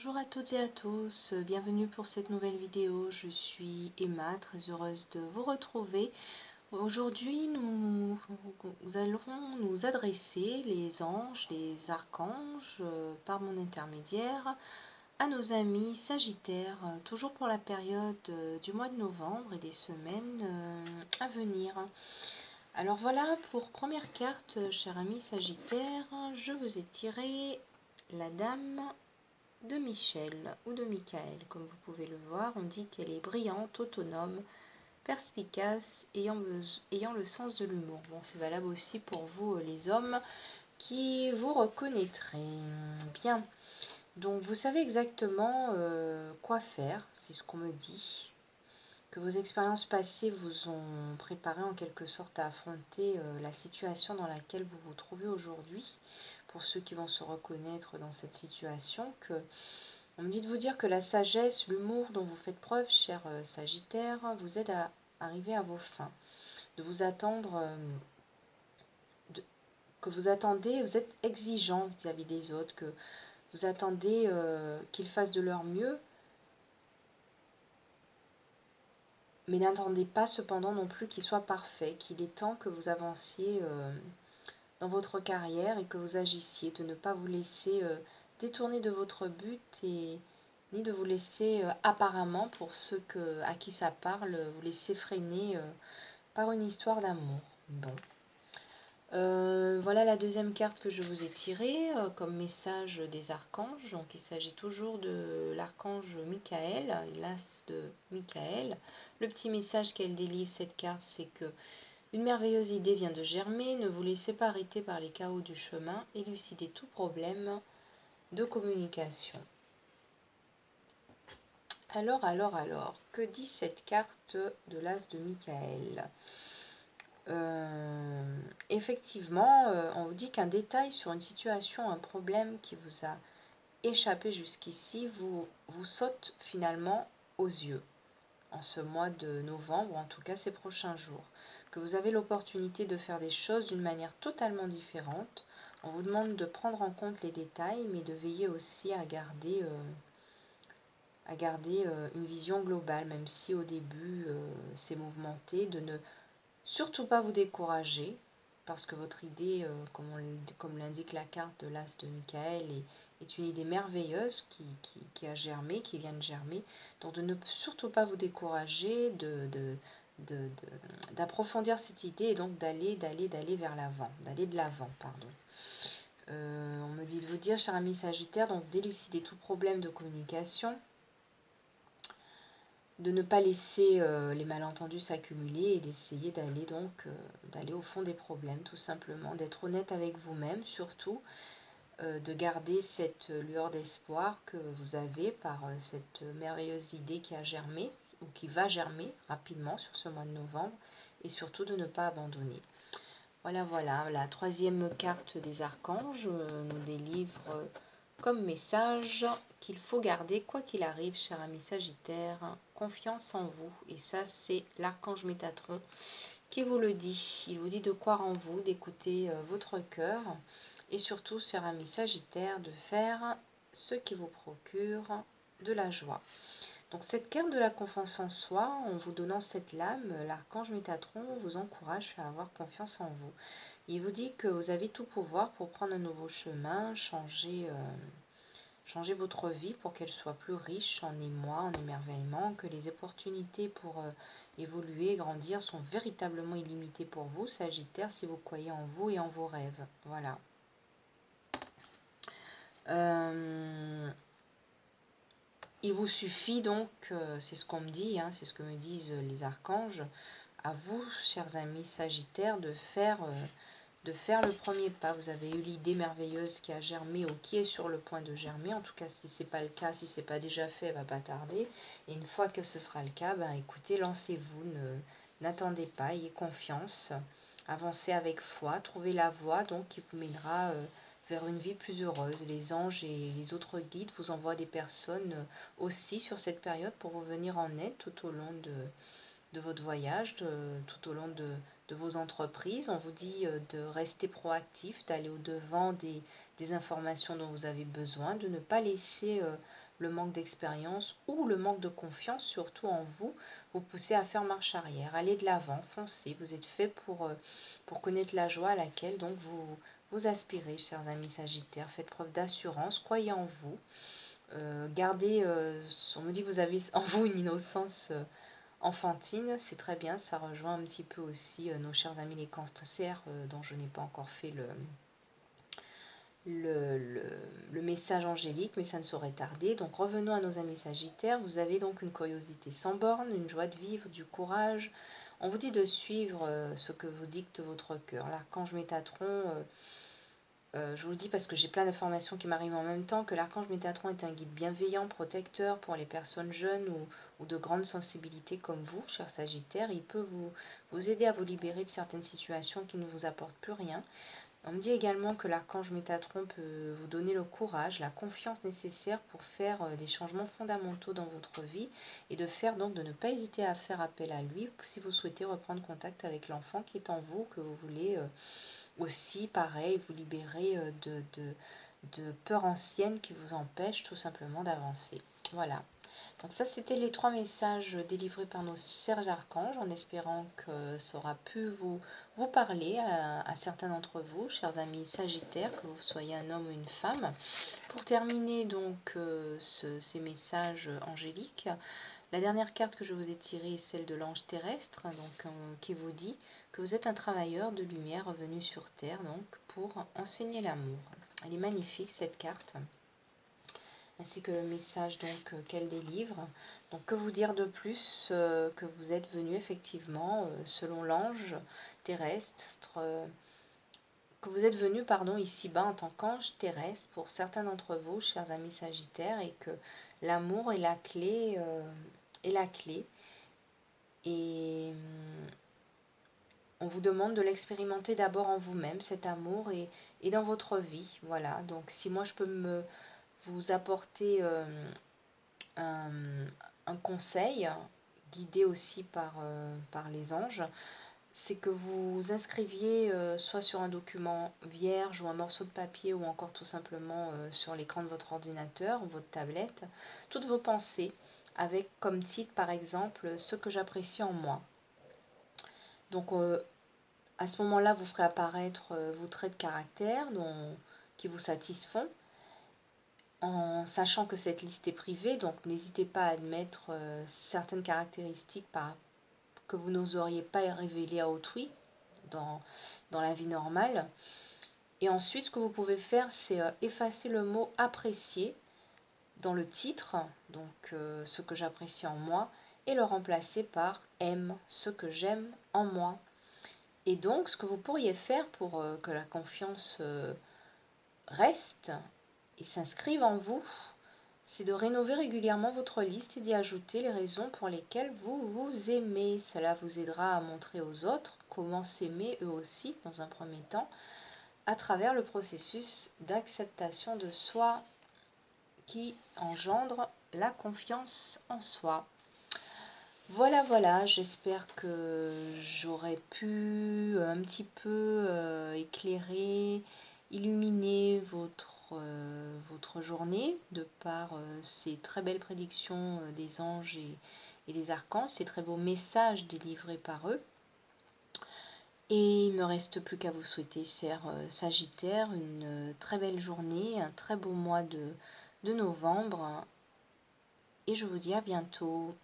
Bonjour à toutes et à tous, bienvenue pour cette nouvelle vidéo. Je suis Emma, très heureuse de vous retrouver. Aujourd'hui, nous allons nous adresser, les anges, les archanges, par mon intermédiaire, à nos amis Sagittaires, toujours pour la période du mois de novembre et des semaines à venir. Alors voilà, pour première carte, cher ami Sagittaire, je vous ai tiré la dame de Michel ou de Michael. Comme vous pouvez le voir, on dit qu'elle est brillante, autonome, perspicace, ayant le sens de l'humour. Bon, c'est valable aussi pour vous, les hommes, qui vous reconnaîtrez. Bien, donc vous savez exactement quoi faire, c'est ce qu'on me dit. Que vos expériences passées vous ont préparé en quelque sorte à affronter la situation dans laquelle vous vous trouvez aujourd'hui. Pour ceux qui vont se reconnaître dans cette situation, on me dit de vous dire que la sagesse, l'humour dont vous faites preuve, cher Sagittaire, vous aide à arriver à vos fins. De vous attendre, que vous attendez, vous êtes exigeant vis-à-vis des autres, que vous attendez qu'ils fassent de leur mieux, mais n'attendez pas cependant non plus qu'ils soient parfaits, qu'il est temps que vous avanciez dans votre carrière et que vous agissiez, de ne pas vous laisser détourner de votre but et ni de vous laisser apparemment, pour ceux à qui ça parle, vous laisser freiner par une histoire d'amour. Bon. Voilà la deuxième carte que je vous ai tirée comme message des archanges. Donc il s'agit toujours de l'archange Michael, l'as de Michael. Le petit message qu'elle délivre, cette carte, c'est que une merveilleuse idée vient de germer. Ne vous laissez pas arrêter par les chaos du chemin. Élucidez tout problème de communication. Alors, que dit cette carte de l'as de Michael? Effectivement, on vous dit qu'un détail sur une situation, un problème qui vous a échappé jusqu'ici, vous saute finalement aux yeux en ce mois de novembre, ou en tout cas ces prochains jours. Que vous avez l'opportunité de faire des choses d'une manière totalement différente. On vous demande de prendre en compte les détails, mais de veiller aussi à garder une vision globale, même si au début c'est mouvementé, de ne surtout pas vous décourager, parce que votre idée, comme l'indique la carte de l'as de Michael, est une idée merveilleuse qui a germé, qui vient de germer. Donc de ne surtout pas vous décourager, d'approfondir cette idée et donc d'aller vers l'avant, d'aller de l'avant, pardon. On me dit de vous dire, cher ami Sagittaire, donc d'élucider tout problème de communication, de ne pas laisser les malentendus s'accumuler et d'essayer d'aller au fond des problèmes, tout simplement, d'être honnête avec vous-même surtout, de garder cette lueur d'espoir que vous avez par cette merveilleuse idée qui a germé ou qui va germer rapidement sur ce mois de novembre, et surtout de ne pas abandonner. Voilà, la troisième carte des archanges nous délivre comme message qu'il faut garder, quoi qu'il arrive, cher ami Sagittaire, confiance en vous. Et ça, c'est l'archange Métatron qui vous le dit. Il vous dit de croire en vous, d'écouter votre cœur et surtout, cher ami Sagittaire, de faire ce qui vous procure de la joie. Donc cette carte de la confiance en soi, en vous donnant cette lame, l'archange Métatron vous encourage à avoir confiance en vous. Il vous dit que vous avez tout pouvoir pour prendre un nouveau chemin, changer votre vie pour qu'elle soit plus riche en émoi, en émerveillement, que les opportunités pour évoluer, grandir sont véritablement illimitées pour vous, Sagittaire, si vous croyez en vous et en vos rêves. Voilà. Il vous suffit donc, c'est ce qu'on me dit, c'est ce que me disent les archanges, à vous, chers amis Sagittaires, de faire le premier pas. Vous avez eu l'idée merveilleuse qui a germé ou qui est sur le point de germer. En tout cas, si ce n'est pas le cas, si ce n'est pas déjà fait, elle ne va pas tarder. Et une fois que ce sera le cas, écoutez, lancez-vous, n'attendez pas, ayez confiance, avancez avec foi, trouvez la voie donc qui vous mènera vers une vie plus heureuse. Les anges et les autres guides vous envoient des personnes aussi sur cette période pour vous venir en aide tout au long de votre voyage, tout au long de vos entreprises. On vous dit de rester proactif, d'aller au-devant des informations dont vous avez besoin, de ne pas laisser le manque d'expérience ou le manque de confiance, surtout en vous, vous poussez à faire marche arrière. Allez de l'avant, foncez. Vous êtes fait pour connaître la joie à laquelle donc vous aspirez, chers amis Sagittaires. Faites preuve d'assurance, croyez en vous. Gardez, on me dit que vous avez en vous une innocence enfantine, c'est très bien, ça rejoint un petit peu aussi nos chers amis les cancers, dont je n'ai pas encore fait le message angélique, mais ça ne saurait tarder. Donc revenons à nos amis Sagittaires, vous avez donc une curiosité sans borne, une joie de vivre, du courage. On vous dit de suivre ce que vous dicte votre cœur. L'archange Métatron, je vous le dis parce que j'ai plein d'informations qui m'arrivent en même temps, que l'archange Métatron est un guide bienveillant, protecteur pour les personnes jeunes ou de grande sensibilité comme vous, chers Sagittaires. Il peut vous aider à vous libérer de certaines situations qui ne vous apportent plus rien. On me dit également que l'archange Métatron peut vous donner le courage, la confiance nécessaire pour faire des changements fondamentaux dans votre vie et de ne pas hésiter à faire appel à lui si vous souhaitez reprendre contact avec l'enfant qui est en vous, que vous voulez aussi, pareil, vous libérer de peurs anciennes qui vous empêchent tout simplement d'avancer. Voilà. Donc ça, c'était les 3 messages délivrés par nos chers archanges, en espérant que ça aura pu vous parler à certains d'entre vous, chers amis Sagittaires, que vous soyez un homme ou une femme. Pour terminer donc ces messages angéliques, la dernière carte que je vous ai tirée est celle de l'ange terrestre, donc qui vous dit que vous êtes un travailleur de lumière revenu sur Terre, donc pour enseigner l'amour. Elle est magnifique cette carte, ainsi que le message donc qu'elle délivre. Donc que vous dire de plus que vous êtes venu effectivement, selon l'ange terrestre, que vous êtes venu ici-bas en tant qu'ange terrestre pour certains d'entre vous, chers amis Sagittaires, et que l'amour est la clé, et on vous demande de l'expérimenter d'abord en vous-même, cet amour, et dans votre vie. Voilà, donc si moi je peux vous apporter un conseil, guidé aussi par les anges, c'est que vous inscriviez soit sur un document vierge ou un morceau de papier ou encore tout simplement sur l'écran de votre ordinateur ou votre tablette, toutes vos pensées, avec comme titre par exemple ce que j'apprécie en moi. Donc à ce moment-là, vous ferez apparaître vos traits de caractère qui vous satisfont, en sachant que cette liste est privée, donc n'hésitez pas à admettre certaines caractéristiques que vous n'oseriez pas révéler à autrui dans la vie normale. Et ensuite, ce que vous pouvez faire, c'est effacer le mot apprécier dans le titre, donc ce que j'apprécie en moi, et le remplacer par aime, ce que j'aime en moi. Et donc, ce que vous pourriez faire pour que la confiance reste et s'inscrive en vous, c'est de rénover régulièrement votre liste et d'y ajouter les raisons pour lesquelles vous vous aimez. Cela vous aidera à montrer aux autres comment s'aimer eux aussi, dans un premier temps, à travers le processus d'acceptation de soi qui engendre la confiance en soi. Voilà, voilà, j'espère que j'aurai pu un petit peu éclairer, illuminer votre journée de par ces très belles prédictions des anges et des archanges, ces très beaux messages délivrés par eux. Et il ne me reste plus qu'à vous souhaiter, chers Sagittaires, une très belle journée, un très beau mois de novembre. Et je vous dis à bientôt.